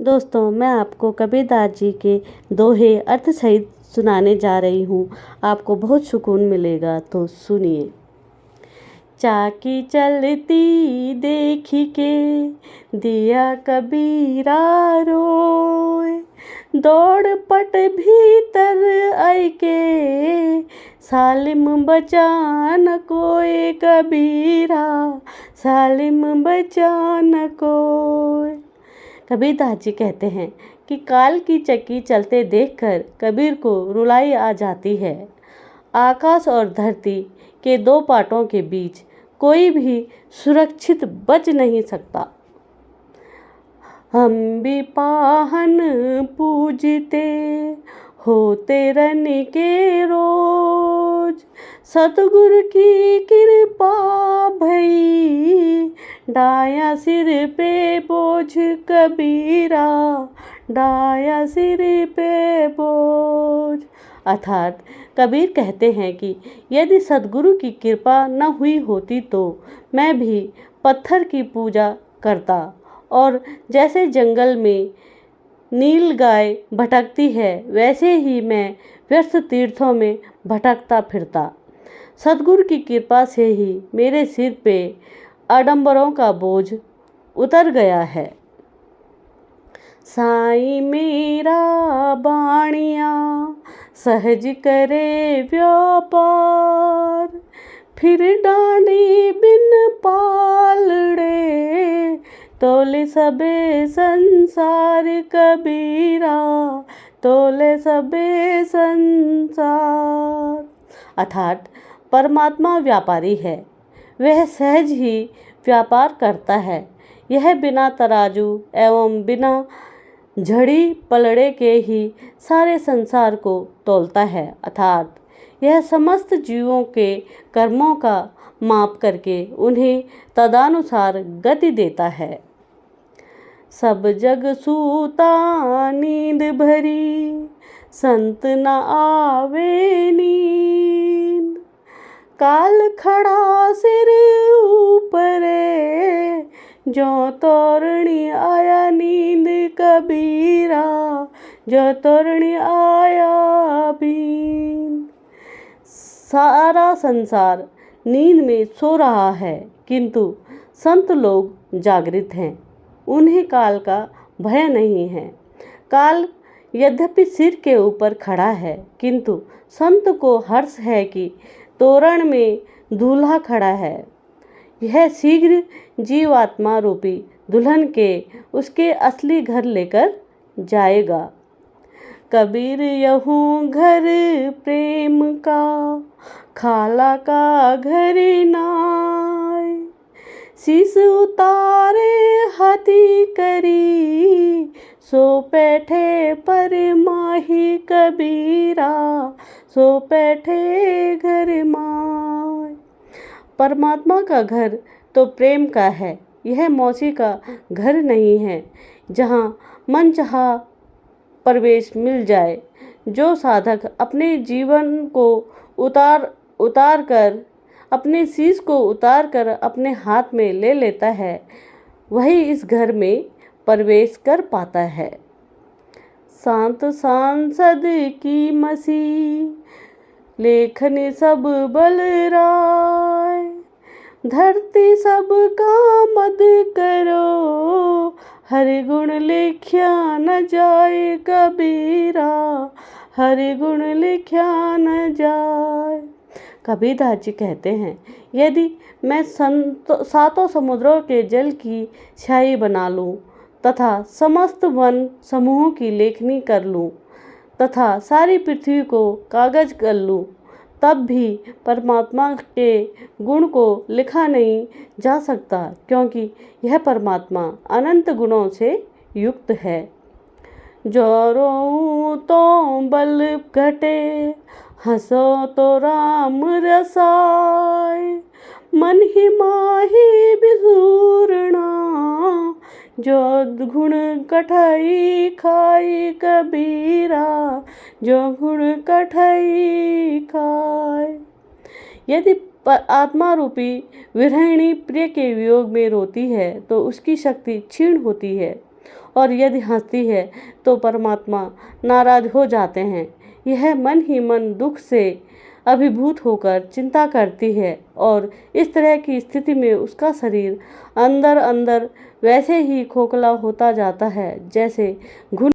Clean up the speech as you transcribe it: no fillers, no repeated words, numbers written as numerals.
दोस्तों, मैं आपको कबीरदास जी के दोहे अर्थ सहित सुनाने जा रही हूँ। आपको बहुत सुकून मिलेगा, तो सुनिए। चाकी चलती देखी के दिया कबीरा रोए, दौड़ पट भीतर आई के सालिम बचान कोय कबीरा, सालिम बचान कोय। कबीरदास जी कहते हैं कि काल की चक्की चलते देखकर कबीर को रुलाई आ जाती है। आकाश और धरती के दो पाटों के बीच कोई भी सुरक्षित बच नहीं सकता। हम भी पाहन पूजते होते रन के रोज, सतगुरु की कृपा भई डाया सिर पे बोझ कबीरा, डाया सिर पे बोझ। अर्थात कबीर कहते हैं कि यदि सद्गुरु की कृपा न हुई होती तो मैं भी पत्थर की पूजा करता, और जैसे जंगल में नील गाय भटकती है वैसे ही मैं व्यर्थ तीर्थों में भटकता फिरता। सद्गुरु की कृपा से ही मेरे सिर पे आडंबरों का बोझ उतर गया है। साईं मेरा बाणिया सहज करे व्यापार, फिर डांडी बिन पालड़े तोले सबे संसार कबीरा, तोले सबे संसार। अर्थात परमात्मा व्यापारी है, वह सहज ही व्यापार करता है। यह बिना तराजू एवं बिना झड़ी पलड़े के ही सारे संसार को तौलता है। अर्थात यह समस्त जीवों के कर्मों का माप करके उन्हें तदानुसार गति देता है। सब जग सूता नींद भरी, संत न आवे नींद, काल खड़ा सिर ऊपरे जो तोरणी आया नींद कबीरा, जो तोरणी आया बीन। सारा संसार नींद में सो रहा है, किंतु संत लोग जागृत हैं। उन्हें काल का भय नहीं है। काल यद्यपि सिर के ऊपर खड़ा है, किंतु संत को हर्ष है कि तोरण में दूल्हा खड़ा है। यह शीघ्र जीवात्मा रूपी दुल्हन के उसके असली घर लेकर जाएगा। कबीर यहूँ घर प्रेम का, खाला का घर नाय, शीस उतारे हाथी करी, सो बैठे पर माही कबीरा, सो बैठे घर माय। परमात्मा का घर तो प्रेम का है, यह मौसी का घर नहीं है जहाँ मनचाहा प्रवेश मिल जाए। जो साधक अपने जीवन को उतार कर अपने शीश को उतार कर अपने हाथ में ले लेता है, वही इस घर में प्रवेश कर पाता है। शांत सांसद की मसी, लेखन सब बलराय, धरती सब का मद करो, हर गुण लिख्या न जाए कबीरा, हर गुण लिख्या न जाए। कबीरदास जी कहते हैं, यदि मैं सातों समुद्रों के जल की स्याही बना लूं तथा समस्त वन समूहों की लेखनी कर लूं तथा सारी पृथ्वी को कागज कर लूं, तब भी परमात्मा के गुण को लिखा नहीं जा सकता, क्योंकि यह परमात्मा अनंत गुणों से युक्त है। जो रोऊं तो बल घटे, हंसो तो राम रसाय, मन ही माही बिसूरना, जो गुण कठई खाई कबीरा, जो गुण कठई खाए। यदि आत्मा रूपी विरहिणी प्रिय के वियोग में रोती है तो उसकी शक्ति क्षीण होती है और यदि हंसती है तो परमात्मा नाराज हो जाते हैं। यह मन ही मन दुख से अभिभूत होकर चिंता करती है और इस तरह की स्थिति में उसका शरीर अंदर अंदर वैसे ही खोखला होता जाता है जैसे घुन